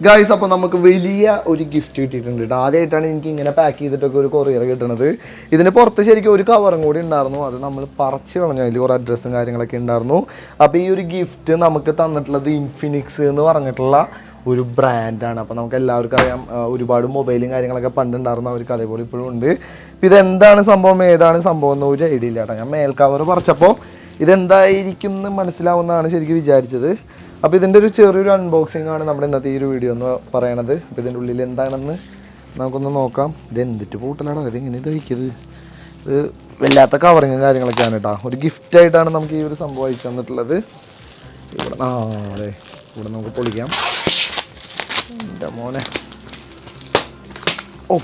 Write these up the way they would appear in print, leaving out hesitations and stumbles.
Guys, അപ്പോൾ നമുക്ക് വലിയ ഒരു ഗിഫ്റ്റ് കിട്ടിയിട്ടുണ്ട് കേട്ടോ. ആദ്യമായിട്ടാണ് എനിക്ക് ഇങ്ങനെ പാക്ക് ചെയ്തിട്ടൊക്കെ ഒരു കൊറിയർ കിട്ടുന്നത്. ഇതിന് പുറത്ത് ശരിക്കും ഒരു കവറും കൂടി ഉണ്ടായിരുന്നു, അത് നമ്മൾ പറിച്ച് കളഞ്ഞു. അതിൽ കുറേ അഡ്രസ്സും കാര്യങ്ങളൊക്കെ ഉണ്ടായിരുന്നു. അപ്പോൾ ഈ ഒരു ഗിഫ്റ്റ് നമുക്ക് തന്നിട്ടുള്ളത് ഇൻഫിനിക്സ് എന്ന് പറഞ്ഞിട്ടുള്ള ഒരു ബ്രാൻഡാണ്. അപ്പോൾ നമുക്ക് എല്ലാവർക്കും അറിയാം, ഒരുപാട് മൊബൈലും കാര്യങ്ങളൊക്കെ പണ്ടുണ്ടായിരുന്നു, അവർക്ക് അതേപോലെ ഇപ്പോഴും ഉണ്ട്. അപ്പോൾ ഇതെന്താണ് സംഭവം, ഏതാണ് സംഭവം എന്ന് ഒരു ഐഡിയ ഇല്ല കേട്ടോ. ഞാൻ മേൽ കവർ പറിച്ചപ്പോൾ ഇതെന്തായിരിക്കും എന്ന് മനസ്സിലാവുന്നതാണ് ശരിക്കും വിചാരിച്ചത്. അപ്പോൾ ഇതിൻ്റെ ഒരു ചെറിയൊരു അൺബോക്സിംഗ് ആണ് നമ്മുടെ ഇന്നത്തെ ഈ ഒരു വീഡിയോ എന്ന് പറയണത്. അപ്പോൾ ഇതിൻ്റെ ഉള്ളിൽ എന്താണെന്ന് നമുക്കൊന്ന് നോക്കാം. ഇത് എന്തിട്ട് പൂട്ടലാണോ, ഇതിങ്ങനെ ഇതായിരിക്കത്, ഇത് വല്ലാത്ത കവറിങ്ങും കാര്യങ്ങളൊക്കെയാണ് കേട്ടോ. ഒരു ഗിഫ്റ്റായിട്ടാണ് നമുക്ക് ഈ ഒരു സംഭവം അയച്ചു തന്നിട്ടുള്ളത്. ഇവിടെ അതെ, ഇവിടെ നമുക്ക് പൊളിക്കാം. എൻ്റെ മോനെ, ഓ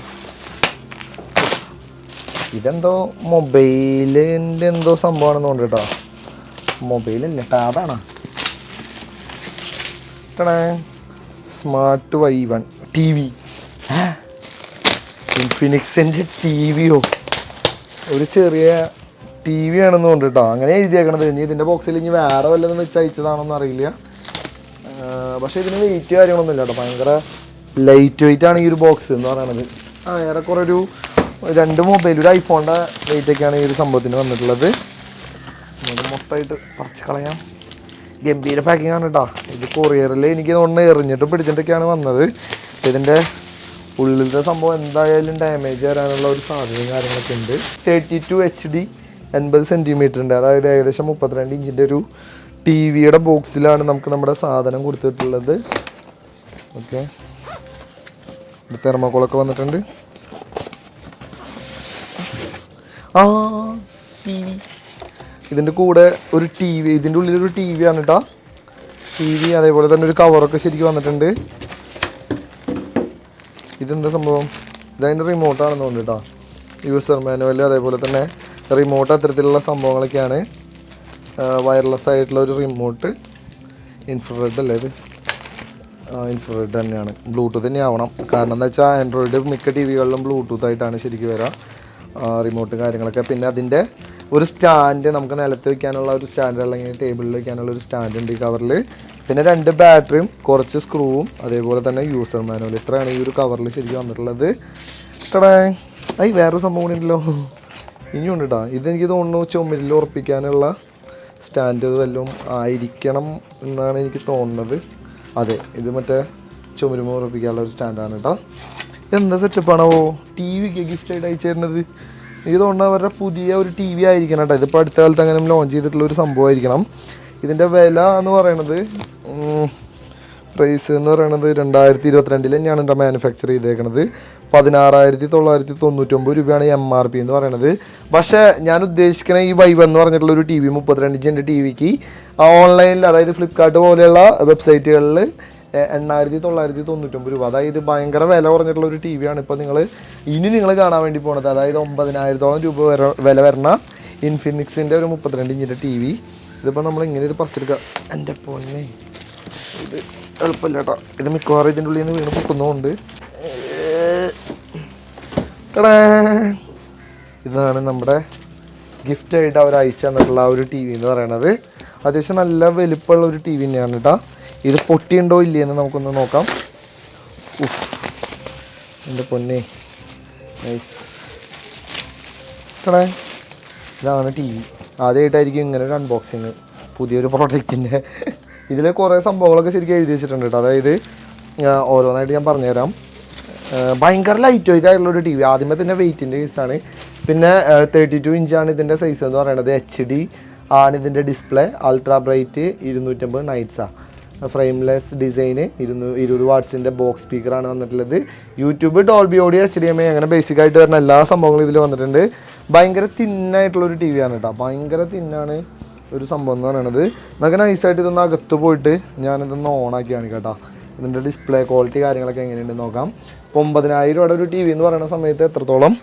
ഇതെന്തോ മൊബൈലിൻ്റെ എന്തോ സംഭവമാണെന്ന് തോന്നുന്നു കേട്ടോ. മൊബൈലല്ലേ, ടാബാണോ? സ്മാർട്ട് Y1 ടി വി, ഇൻഫിനിക്സിൻ്റെ ടി വിയോ, ഒരു ചെറിയ ടി വി ആണെന്ന് തോന്നുന്നു കേട്ടോ. അങ്ങനെ എഴുതിയേക്കണത്. ഇനി ഇതിൻ്റെ ബോക്സിൽ ഇനി വേറെ വല്ലതും വെച്ച് അയച്ചതാണോന്ന് അറിയില്ല. പക്ഷേ ഇതിന് വെയിറ്റ് കാര്യങ്ങളൊന്നും ഇല്ല കേട്ടോ. ഭയങ്കര ലൈറ്റ് വെയിറ്റ് ആണ് ഈ ഒരു ബോക്സ് എന്ന് പറയുന്നത്. ഏറെക്കുറെ ഒരു 2 മൊബൈൽ, ഒരു ഐഫോണിൻ്റെ വെയിറ്റൊക്കെയാണ് ഈ ഒരു സംഭവത്തിന് വന്നിട്ടുള്ളത്. മൊത്തമായിട്ട് പറിച്ച് കളയാം. ഗംഭീര പാക്കിംഗ് ആണ് കേട്ടോ. ഇത് കൊറിയറിൽ എനിക്ക് തോന്നുന്നു എറിഞ്ഞിട്ട് പിടിച്ചിട്ടൊക്കെയാണ് വന്നത്. ഇതിൻ്റെ ഉള്ളിലത്തെ സംഭവം എന്തായാലും ഡാമേജ് വരാനുള്ള ഒരു സാധ്യതയും കാര്യങ്ങളൊക്കെ ഉണ്ട്. 32 HD 80 സെൻറ്റിമീറ്റർ ഉണ്ട്, അതായത് ഏകദേശം 32 ഇഞ്ചിൻ്റെ ഒരു ടി വിയുടെ ബോക്സിലാണ് നമുക്ക് നമ്മുടെ സാധനം കൊടുത്തിട്ടുള്ളത്. ഓക്കെ, ഒരു തെർമോക്കോളൊക്കെ വന്നിട്ടുണ്ട്. ടി വി, ഇതിൻ്റെ കൂടെ ഒരു ടി വി, ഇതിൻ്റെ ഉള്ളിലൊരു ടി വി ആണ് കേട്ടോ. ടി വി, അതേപോലെ തന്നെ ഒരു കവറൊക്കെ ശരിക്കും വന്നിട്ടുണ്ട്. ഇതെന്താ സംഭവം? ഇതതിൻ്റെ റിമോട്ടാണെന്ന് തോന്നുന്നു കേട്ടോ. യൂസർ മാനുവൽ, അതേപോലെ തന്നെ റിമോട്ട്, അത്തരത്തിലുള്ള സംഭവങ്ങളൊക്കെയാണ്. വയർലെസ് ആയിട്ടുള്ള ഒരു റിമോട്ട്. ഇൻഫ്രാറെഡ് അല്ലേ ഇത്? ഇൻഫ്രാറെഡ് തന്നെയാണ്. ബ്ലൂടൂത്ത് തന്നെ ആവണം, കാരണം എന്താ വെച്ചാൽ ആൻഡ്രോയിഡ് മിക്ക ടി വികളിലും ബ്ലൂടൂത്ത് ആയിട്ടാണ് ശരിക്കും വരിക റിമോട്ട് കാര്യങ്ങളൊക്കെ. പിന്നെ അതിൻ്റെ ഒരു സ്റ്റാൻഡ്, നമുക്ക് നിലത്ത് വയ്ക്കാനുള്ള ഒരു സ്റ്റാൻഡ്, അല്ലെങ്കിൽ ടേബിളിൽ വയ്ക്കാനുള്ള ഒരു സ്റ്റാൻഡ് ഉണ്ട് ഈ കവറിൽ. പിന്നെ 2 ബാറ്ററിയും കുറച്ച് സ്ക്രൂവും, അതേപോലെ തന്നെ യൂസർ മാനുവൽ. ഇത്രയാണ് ഈ ഒരു കവറിൽ ശരിക്കും വന്നിട്ടുള്ളത്. വേറൊരു സംഭവം കൂടി ഉണ്ടല്ലോ, ഇനിയും ഉണ്ട് കേട്ടോ. ഇതെനിക്ക് തോന്നുന്നു ചുമരിൽ ഉറപ്പിക്കാനുള്ള സ്റ്റാൻഡ് വല്ലതും ആയിരിക്കണം എന്നാണ് എനിക്ക് തോന്നുന്നത്. അതെ, ഇത് മറ്റേ ചുമരുമ ഉറപ്പിക്കാനുള്ള ഒരു സ്റ്റാൻഡാണ് കേട്ടോ. എന്താ സെറ്റപ്പാണോ ടി വിക്ക് ഗിഫ്റ്റായിട്ട് അയച്ചു തരുന്നത്? എനിക്ക് തോന്നുന്നു അവരുടെ പുതിയ ഒരു ടി വി ആയിരിക്കണം കേട്ടോ. ഇതിപ്പോൾ അടുത്ത കാലത്ത് അങ്ങനെ ലോഞ്ച് ചെയ്തിട്ടുള്ള ഒരു സംഭവമായിരിക്കണം. ഇതിൻ്റെ വില എന്ന് പറയണത്, പ്രൈസ് എന്ന് പറയണത് 2022 തന്നെയാണ് കേട്ടോ മാനുഫാക്ചർ ചെയ്തേക്കണത്. 16,999 രൂപയാണ് MRP എന്ന് പറയണത്. പക്ഷേ ഞാൻ ഉദ്ദേശിക്കുന്ന ഈ Y1 എന്ന് പറഞ്ഞിട്ടുള്ള ഒരു ടി വി, 32 ഇഞ്ചിൻ്റെ ടി വിക്ക് ഓൺലൈനിൽ, അതായത് ഫ്ലിപ്കാർട്ട് പോലെയുള്ള വെബ്സൈറ്റുകളിൽ 8,999 രൂപ. അതായത് ഭയങ്കര വില കുറഞ്ഞിട്ടുള്ള ഒരു ടി വിയാണ് ഇപ്പോൾ നിങ്ങൾ കാണാൻ വേണ്ടി പോണത്. അതായത് 9,000-ഓളം രൂപ വില വരുന്ന ഇൻഫിനിക്സിൻ്റെ ഒരു 32 ഇഞ്ചിൻ്റെ ടി വി. ഇതിപ്പോൾ നമ്മൾ ഇങ്ങനെ ഇത് പറിച്ചെടുക്കുക. എൻ്റെ പൊന്നെ, ഇത് എളുപ്പമില്ല കേട്ടോ. ഇത് മിക്കവാറും ഇതിൻ്റെ ഉള്ളിൽ നിന്ന് വീണ് പൊട്ടുന്നുമുണ്ട്. ഇതാണ് നമ്മുടെ ഗിഫ്റ്റായിട്ട് അവർ അയച്ചു തന്നിട്ടുള്ള ഒരു ടി വി എന്ന് പറയണത്. അത്യാവശ്യം നല്ല വലുപ്പമുള്ള ഒരു ടി വി തന്നെയാണ് കേട്ടോ. ഇത് പൊട്ടിയുണ്ടോ ഇല്ലേ എന്ന് നമുക്കൊന്ന് നോക്കാം. എൻ്റെ പൊന്നെ, നൈസ്. ഇതാണ് ടി വി. ആദ്യമായിട്ടായിരിക്കും ഇങ്ങനെ ഒരു അൺബോക്സിങ് പുതിയൊരു പ്രോഡക്റ്റിൻ്റെ. ഇതിൽ കുറേ സംഭവങ്ങളൊക്കെ ശരിക്കും എഴുതി വെച്ചിട്ടുണ്ട് കേട്ടോ. അതായത് ഓരോന്നായിട്ട് ഞാൻ പറഞ്ഞുതരാം. ഭയങ്കര ലൈറ്റ് വെയിറ്റ് ആയിട്ടുള്ളൊരു ടി വി. ആദ്യമേ തന്നെ വെയിറ്റിൻ്റെ കേസാണ്. പിന്നെ 32 ഇഞ്ചാണ് ഇതിൻ്റെ സൈസ് എന്ന് പറയുന്നത്. HD ആണ് ഇതിൻ്റെ ഡിസ്പ്ലേ. Ultra bright 250 നൈറ്റ്സാണ്. ഫ്രെയിംലെസ് ഡിസൈന്, 20 വാട്ട്സിൻ്റെ ബോക്സ് സ്പീക്കറാണ് വന്നിട്ടുള്ളത്. യൂട്യൂബ്, ഡോൾബി ഓഡിയോ, HDMI, അങ്ങനെ ബേസിക്കായിട്ട് വരുന്ന എല്ലാ സംഭവങ്ങളും ഇതിൽ വന്നിട്ടുണ്ട്. ഭയങ്കര തിന്നായിട്ടുള്ളൊരു ടി വിയാണ് കേട്ടോ. ഭയങ്കര തിന്നാണ് ഒരു സംഭവം എന്ന് പറയുന്നത്. നമുക്ക് നൈസായിട്ട് ഇതൊന്ന് അകത്ത് പോയിട്ട് ഞാനിതൊന്ന് ഓണാക്കിയാണ് കേട്ടോ. ഇതിൻ്റെ ഡിസ്പ്ലേ ക്വാളിറ്റി കാര്യങ്ങളൊക്കെ എങ്ങനെയുണ്ടെന്ന് നോക്കാം. ഇപ്പോൾ 9,000 രൂപയുടെ ഒരു ടി വി എന്ന് പറയുന്ന സമയത്ത് എത്രത്തോളം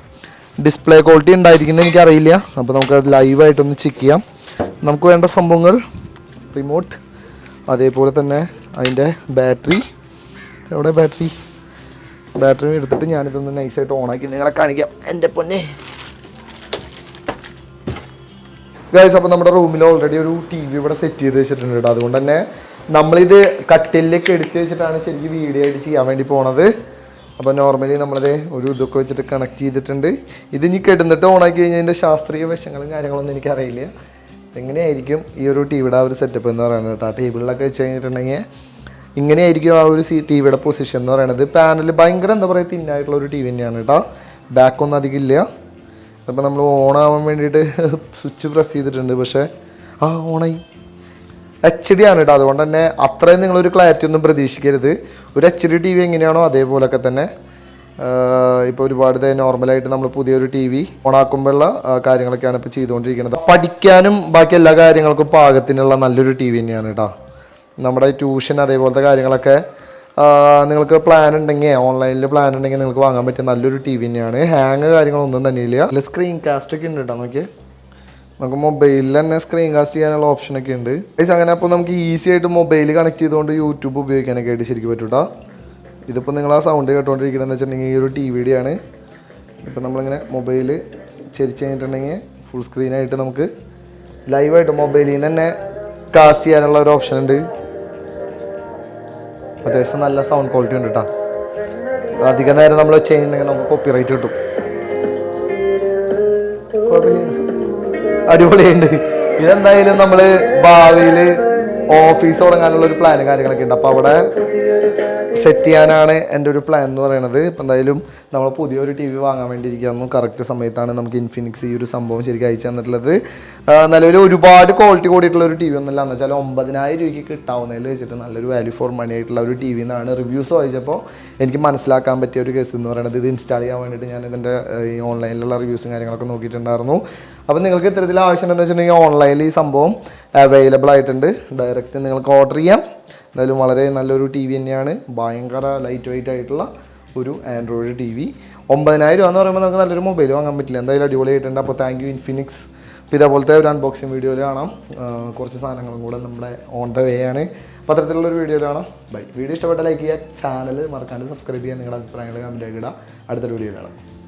ഡിസ്പ്ലേ ക്വാളിറ്റി ഉണ്ടായിരിക്കുന്നത് എനിക്കറിയില്ല. അപ്പോൾ നമുക്കത് ലൈവായിട്ടൊന്ന് ചെക്ക് ചെയ്യാം. നമുക്ക് വേണ്ട സംഭവങ്ങൾ, റിമോട്ട്, അതേപോലെ തന്നെ അതിൻ്റെ ബാറ്ററി. എവിടെ ബാറ്ററി എടുത്തിട്ട് ഞാനിതൊന്ന് നൈസായിട്ട് ഓണാക്കി നിങ്ങളെ കാണിക്കാം. എൻ്റെ പൊന്നെ ഗൈസ്, അപ്പോൾ നമ്മുടെ റൂമിൽ ഓൾറെഡി ഒരു ടി വി ഇവിടെ സെറ്റ് ചെയ്ത് വെച്ചിട്ടുണ്ട് കേട്ടോ. അതുകൊണ്ട് തന്നെ നമ്മളിത് കട്ടിലേക്ക് എടുത്ത് വെച്ചിട്ടാണ് ശരിക്കും വീഡിയോ ആയിട്ട് ചെയ്യാൻ വേണ്ടി പോണത്. അപ്പോൾ നോർമലി നമ്മളത് ഒരു ഇതൊക്കെ വെച്ചിട്ട് കണക്ട് ചെയ്തിട്ടുണ്ട്. ഇത് ഇനി കിടന്നിട്ട് ഓണാക്കി കഴിഞ്ഞാൽ ഇതിൻ്റെ ശാസ്ത്രീയ വശങ്ങളും കാര്യങ്ങളൊന്നും എനിക്കറിയില്ല. എങ്ങനെയായിരിക്കും ഈ ഒരു ടി വിയുടെ ആ ഒരു സെറ്റപ്പ് എന്ന് പറയുന്നത് കേട്ടോ. ടേബിളിലൊക്കെ വെച്ച് കഴിഞ്ഞിട്ടുണ്ടെങ്കിൽ ഇങ്ങനെയായിരിക്കും ആ ഒരു ടി വിയുടെ പൊസിഷൻ എന്ന് പറയുന്നത്. പാനൽ ഭയങ്കര എന്താ പറയുക തിന്നായിട്ടുള്ള ഒരു ടി വി തന്നെയാണ് കേട്ടോ. ബാക്കൊന്നും അധികം ഇല്ല. അപ്പോൾ നമ്മൾ ഓണാവാൻ വേണ്ടിയിട്ട് സ്വിച്ച് പ്രസ് ചെയ്തിട്ടുണ്ട്. പക്ഷേ ഓണായി. HD ആണ് കേട്ടോ. അതുകൊണ്ട് തന്നെ അത്രയും നിങ്ങളൊരു ക്ലാരിറ്റി ഒന്നും പ്രതീക്ഷിക്കരുത്. ഒരു HD TV എങ്ങനെയാണോ അതേപോലൊക്കെ തന്നെ ഇപ്പോൾ ഒരുപാട് നോർമലായിട്ട് നമ്മൾ പുതിയൊരു TV ഓണാക്കുമ്പോഴുള്ള കാര്യങ്ങളൊക്കെയാണ് ഇപ്പോൾ ചെയ്തുകൊണ്ടിരിക്കുന്നത്. പഠിക്കാനും ബാക്കി എല്ലാ കാര്യങ്ങൾക്കും പാകത്തിനുള്ള നല്ലൊരു TV തന്നെയാണ് കേട്ടോ. നമ്മുടെ ട്യൂഷൻ അതേപോലത്തെ കാര്യങ്ങളൊക്കെ നിങ്ങൾക്ക് പ്ലാൻ ഉണ്ടെങ്കിൽ ഓൺലൈനിൽ പ്ലാൻ ഉണ്ടെങ്കിൽ നിങ്ങൾക്ക് വാങ്ങാൻ പറ്റിയ നല്ലൊരു TV തന്നെയാണ്. ഹാങ് കാര്യങ്ങളൊന്നും തന്നെ ഇല്ല. അതിൽ സ്ക്രീൻ കാസ്റ്റൊക്കെ ഉണ്ട് കേട്ടോ. നമുക്ക് മൊബൈലിൽ തന്നെ സ്ക്രീൻ കാസ്റ്റ് ചെയ്യാനുള്ള ഓപ്ഷനൊക്കെ ഉണ്ട്. അങ്ങനെ അപ്പോൾ നമുക്ക് ഈസി ആയിട്ട് മൊബൈൽ കണക്ട് ചെയ്തുകൊണ്ട് യൂട്യൂബ് ഉപയോഗിക്കാനൊക്കെ ആയിട്ട് ശരിക്കും പറ്റും കേട്ടോ. ഇതിപ്പോൾ നിങ്ങൾ ആ സൗണ്ട് കേട്ടുകൊണ്ടിരിക്കുന്നതെന്ന് വെച്ചിട്ടുണ്ടെങ്കിൽ ഈ ഒരു TV ആണ്. ഇപ്പോൾ നമ്മളിങ്ങനെ മൊബൈൽ ചരിച്ച് കഴിഞ്ഞിട്ടുണ്ടെങ്കിൽ ഫുൾ സ്ക്രീനായിട്ട് നമുക്ക് ലൈവായിട്ട് മൊബൈലിൽ നിന്ന് തന്നെ കാസ്റ്റ് ചെയ്യാനുള്ള ഒരു ഓപ്ഷൻ ഉണ്ട്. അത്യാവശ്യം നല്ല സൗണ്ട് ക്വാളിറ്റി ഉണ്ട് കേട്ടോ. അധികം നേരം നമ്മൾ ചെയ്യുന്നുണ്ടെങ്കിൽ നമുക്ക് കോപ്പിറൈറ്റ് കിട്ടും. അടിപൊളിയുണ്ട്. ഇതെന്തായാലും നമ്മൾ ഭാവിയിൽ ഓഫീസ് തുടങ്ങാനുള്ള ഒരു പ്ലാനും കാര്യങ്ങളൊക്കെ ഉണ്ട്. അപ്പോൾ അവിടെ സെറ്റ് ചെയ്യാനാണ് എൻ്റെ ഒരു പ്ലാൻ എന്ന് പറയുന്നത്. ഇപ്പം എന്തായാലും നമ്മൾ പുതിയൊരു TV വാങ്ങാൻ വേണ്ടിയിരിക്കുകയായിരുന്നു. കറക്റ്റ് സമയത്താണ് നമുക്ക് ഇൻഫിനിക്സ് ഈ ഒരു സംഭവം ശരിക്കും അയച്ചു തന്നിട്ടുള്ളത്. നിലവിൽ ഒരുപാട് ക്വാളിറ്റി കൂടിയിട്ടുള്ള ഒരു TV ഒന്നുമില്ല. എന്ന് വെച്ചാൽ 9,000 രൂപയ്ക്ക് കിട്ടാവുന്നതിൽ വെച്ചിട്ട് നല്ലൊരു വാല്യൂ ഫോർ മണി ആയിട്ടുള്ള ഒരു TV എന്നാണ് റിവ്യൂസ് വായിച്ചപ്പോൾ എനിക്ക് മനസ്സിലാക്കാൻ പറ്റിയ ഒരു കേസ് എന്ന് പറയുന്നത്. ഇത് ഇൻസ്റ്റാൾ ചെയ്യാൻ വേണ്ടിയിട്ട് ഞാൻ ഇതിൻ്റെ ഈ ഓൺലൈനിലുള്ള റിവ്യൂസും കാര്യങ്ങളൊക്കെ നോക്കിയിട്ടുണ്ടായിരുന്നു. അപ്പോൾ നിങ്ങൾക്ക് ഇത്തരത്തിൽ ആവശ്യം എന്താണെന്ന് വെച്ചിട്ടുണ്ടെങ്കിൽ ഓൺലൈനിൽ ഈ സംഭവം അവൈലബിൾ ആയിട്ടുണ്ട്. ഡയറക്റ്റ് നിങ്ങൾക്ക് ഓർഡർ ചെയ്യാം. എന്തായാലും വളരെ നല്ലൊരു TV തന്നെയാണ്. ഭയങ്കര ലൈറ്റ് വെയിറ്റ് ആയിട്ടുള്ള ഒരു ആൻഡ്രോയിഡ് TV. 9,000 രൂപ എന്ന് പറയുമ്പോൾ നമുക്ക് നല്ലൊരു മൊബൈൽ വാങ്ങാൻ പറ്റില്ല. എന്തായാലും അടിപൊളിയായിട്ടുണ്ട്. അപ്പോൾ താങ്ക് യു ഇൻഫിനിക്സ്. അപ്പോൾ ഇതേപോലത്തെ ഒരു അൺബോക്സിങ് വീഡിയോയിൽ കാണാം. കുറച്ച് സാധനങ്ങളും കൂടെ നമ്മുടെ ഓൺ ദ വേ ആണ്. അപ്പോൾ അത്തരത്തിലുള്ളൊരു വീഡിയോയിൽ കാണാം. ബൈ. വീഡിയോ ഇഷ്ടപ്പെട്ട ലൈക്ക് ചെയ്യുക. ചാനൽ മറക്കാണ്ട് സബ്സ്ക്രൈബ് ചെയ്യുക. നിങ്ങളുടെ അഭിപ്രായങ്ങൾ കമൻറ്റ് ആക്കി ഇടുക. അടുത്തൊരു വീഡിയോയിൽ കാണാം.